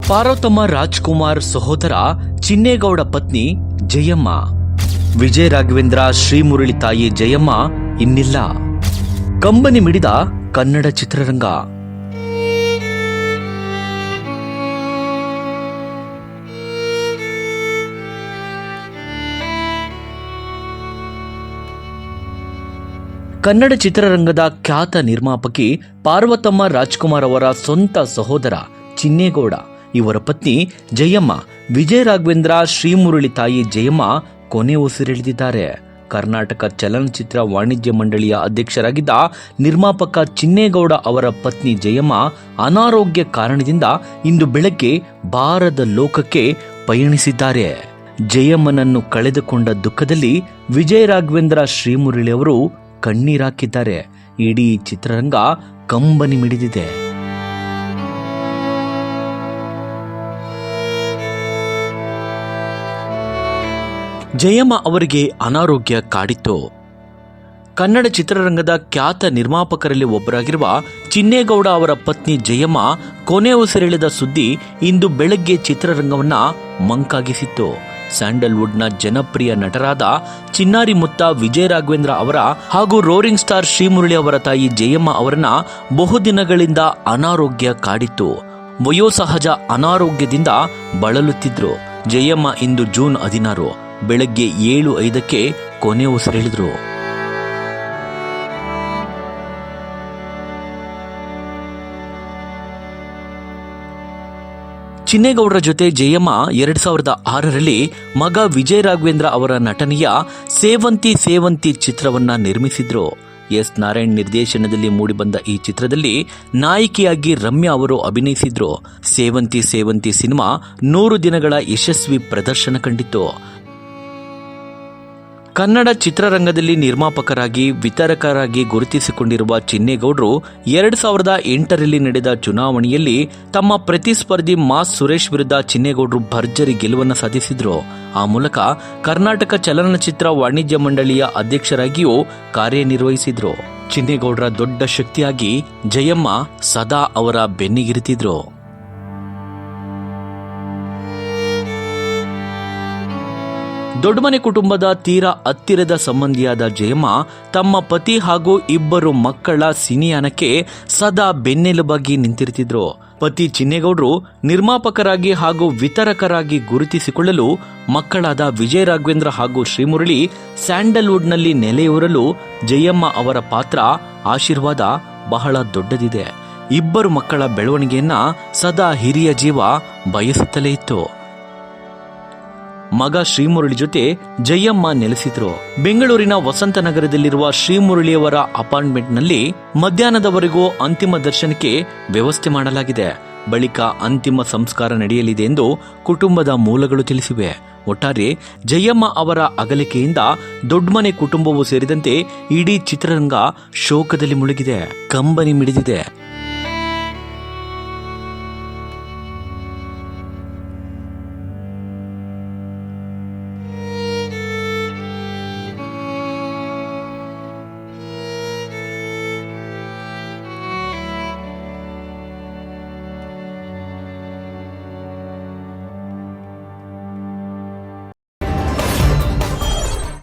ಪಾರ್ವತಮ್ಮ ರಾಜ್ಕುಮಾರ್ ಸಹೋದರ ಚಿನ್ನೇಗೌಡ ಪತ್ನಿ ಜಯಮ್ಮ. ವಿಜಯ ರಾಘವೇಂದ್ರ ಶ್ರೀಮುರಳಿ ತಾಯಿ ಜಯಮ್ಮ ಇನ್ನಿಲ್ಲ. ಕಂಬನಿ ಮಿಡಿದ ಕನ್ನಡ ಚಿತ್ರರಂಗ. ಕನ್ನಡ ಚಿತ್ರರಂಗದ ಖ್ಯಾತ ನಿರ್ಮಾಪಕಿ ಪಾರ್ವತಮ್ಮ ರಾಜ್ಕುಮಾರ್ ಅವರ ಸ್ವಂತ ಸಹೋದರ ಚಿನ್ನೇಗೌಡ ಇವರ ಪತ್ನಿ ಜಯಮ್ಮ, ವಿಜಯ ರಾಘವೇಂದ್ರ ಶ್ರೀಮುರಳಿ ತಾಯಿ ಜಯಮ್ಮ ಕೊನೆ ಉಸಿರೆಳೆದಿದ್ದಾರೆ. ಕರ್ನಾಟಕ ಚಲನಚಿತ್ರ ವಾಣಿಜ್ಯ ಮಂಡಳಿಯ ಅಧ್ಯಕ್ಷರಾಗಿದ್ದ ನಿರ್ಮಾಪಕ ಚಿನ್ನೇಗೌಡ ಅವರ ಪತ್ನಿ ಜಯಮ್ಮ ಅನಾರೋಗ್ಯ ಕಾರಣದಿಂದ ಇಂದು ಬೆಳಗ್ಗೆ ಬಾರದ ಲೋಕಕ್ಕೆ ಪಯಣಿಸಿದ್ದಾರೆ. ಜಯಮ್ಮನನ್ನು ಕಳೆದುಕೊಂಡ ದುಃಖದಲ್ಲಿ ವಿಜಯ ರಾಘವೇಂದ್ರ ಶ್ರೀಮುರಳಿ ಅವರು ಕಣ್ಣೀರಾಕಿದ್ದಾರೆ. ಇಡೀ ಚಿತ್ರರಂಗ ಕಂಬನಿ ಮಿಡಿದಿದೆ. ಜಯಮ್ಮ ಅವರಿಗೆ ಅನಾರೋಗ್ಯ ಕಾಡಿತ್ತು. ಕನ್ನಡ ಚಿತ್ರರಂಗದ ಖ್ಯಾತ ನಿರ್ಮಾಪಕರಲ್ಲಿ ಒಬ್ಬರಾಗಿರುವ ಚಿನ್ನೇಗೌಡ ಅವರ ಪತ್ನಿ ಜಯಮ್ಮ ಕೊನೆ ಉಸಿರೆಳೆದ ಸುದ್ದಿ ಇಂದು ಬೆಳಗ್ಗೆ ಚಿತ್ರರಂಗವನ್ನ ಮಂಕಾಗಿಸಿತ್ತು. ಸ್ಯಾಂಡಲ್ವುಡ್ನ ಜನಪ್ರಿಯ ನಟರಾದ ಚಿನ್ನಾರಿ ಮುತ್ತ ವಿಜಯ ರಾಘವೇಂದ್ರ ಅವರ ಹಾಗೂ ರೋರಿಂಗ್ ಸ್ಟಾರ್ ಶ್ರೀಮುರಳಿ ಅವರ ತಾಯಿ ಜಯಮ್ಮ ಅವರನ್ನ ಬಹುದಿನಗಳಿಂದ ಅನಾರೋಗ್ಯ ಕಾಡಿತ್ತು. ವಯೋಸಹಜ ಅನಾರೋಗ್ಯದಿಂದ ಬಳಲುತ್ತಿದ್ರು. ಜಯಮ್ಮ ಇಂದು ಜೂನ್ 16 ಬೆಳಗ್ಗೆ 7:05 ಕೊನೆ ಉಸಿರೆಳೆದ್ರು. ಚಿನ್ನೇಗೌಡರ ಜೊತೆ ಜಯಮ್ಮ 2006ರಲ್ಲಿ ಮಗ ವಿಜಯ ರಾಘವೇಂದ್ರ ಅವರ ನಟನೆಯ ಸೇವಂತಿ ಸೇವಂತಿ ಚಿತ್ರವನ್ನ ನಿರ್ಮಿಸಿದ್ರು. ಎಸ್ ನಾರಾಯಣ್ ನಿರ್ದೇಶನದಲ್ಲಿ ಮೂಡಿಬಂದ ಈ ಚಿತ್ರದಲ್ಲಿ ನಾಯಕಿಯಾಗಿ ರಮ್ಯಾ ಅವರು ಅಭಿನಯಿಸಿದ್ರು. ಸೇವಂತಿ ಸೇವಂತಿ ಸಿನಿಮಾ 100 ದಿನಗಳ ಯಶಸ್ವಿ ಪ್ರದರ್ಶನ ಕಂಡಿತ್ತು. ಕನ್ನಡ ಚಿತ್ರರಂಗದಲ್ಲಿ ನಿರ್ಮಾಪಕರಾಗಿ ವಿತರಕರಾಗಿ ಗುರುತಿಸಿಕೊಂಡಿರುವ ಚಿನ್ನೇಗೌಡರು 2008ರಲ್ಲಿ ನಡೆದ ಚುನಾವಣೆಯಲ್ಲಿ ತಮ್ಮ ಪ್ರತಿಸ್ಪರ್ಧಿ ಮಾಸ್ ಸುರೇಶ್ ವಿರುದ್ಧ ಚಿನ್ನೇಗೌಡರು ಭರ್ಜರಿ ಗೆಲುವನ್ನು ಸಾಧಿಸಿದ್ರು. ಆ ಮೂಲಕ ಕರ್ನಾಟಕ ಚಲನಚಿತ್ರ ವಾಣಿಜ್ಯ ಮಂಡಳಿಯ ಅಧ್ಯಕ್ಷರಾಗಿಯೂ ಕಾರ್ಯನಿರ್ವಹಿಸಿದ್ರು. ಚಿನ್ನೇಗೌಡರ ದೊಡ್ಡ ಶಕ್ತಿಯಾಗಿ ಜಯಮ್ಮ ಸದಾ ಅವರ ಬೆನ್ನಿಗಿರಿತಿದ್ರು. ದೊಡ್ಡಮನೆ ಕುಟುಂಬದ ತೀರಾ ಹತ್ತಿರದ ಸಂಬಂಧಿಯಾದ ಜಯಮ್ಮ ತಮ್ಮ ಪತಿ ಹಾಗೂ 2 ಮಕ್ಕಳ ಸಿನಿಯಾನಕ್ಕೆ ಸದಾ ಬೆನ್ನೆಲುಬಾಗಿ ನಿಂತಿರುತ್ತಿದ್ರು. ಪತಿ ಚಿನ್ನೇಗೌಡರು ನಿರ್ಮಾಪಕರಾಗಿ ಹಾಗೂ ವಿತರಕರಾಗಿ ಗುರುತಿಸಿಕೊಳ್ಳಲು ಮಕ್ಕಳಾದ ವಿಜಯ ರಾಘವೇಂದ್ರ ಹಾಗೂ ಶ್ರೀಮುರಳಿ ಸ್ಯಾಂಡಲ್ವುಡ್ನಲ್ಲಿ ನೆಲೆಯೂರಲು ಜಯಮ್ಮ ಅವರ ಪಾತ್ರ ಆಶೀರ್ವಾದ ಬಹಳ ದೊಡ್ಡದಿದೆ. 2 ಮಕ್ಕಳ ಬೆಳವಣಿಗೆಯನ್ನ ಸದಾ ಹಿರಿಯ ಜೀವ ಬಯಸುತ್ತಲೇ ಇತ್ತು. ಮಗ ಶ್ರೀಮುರಳಿ ಜೊತೆ ಜಯಮ್ಮ ನೆಲೆಸಿದ್ರು. ಬೆಂಗಳೂರಿನ ವಸಂತನಗರದಲ್ಲಿರುವ ಶ್ರೀಮುರಳಿಯವರ ಅಪಾರ್ಟ್ಮೆಂಟ್ನಲ್ಲಿ ಮಧ್ಯಾಹ್ನದವರೆಗೂ ಅಂತಿಮ ದರ್ಶನಕ್ಕೆ ವ್ಯವಸ್ಥೆ ಮಾಡಲಾಗಿದೆ. ಬಳಿಕ ಅಂತಿಮ ಸಂಸ್ಕಾರ ನಡೆಯಲಿದೆ ಎಂದು ಕುಟುಂಬದ ಮೂಲಗಳು ತಿಳಿಸಿವೆ. ಒಟ್ಟಾರೆ ಜಯಮ್ಮ ಅವರ ಅಗಲಿಕೆಯಿಂದ ದೊಡ್ಡಮನೆ ಕುಟುಂಬವೂ ಸೇರಿದಂತೆ ಇಡೀ ಚಿತ್ರರಂಗ ಶೋಕದಲ್ಲಿ ಮುಳುಗಿದೆ, ಕಂಬನಿ ಮಿಡಿದಿದೆ.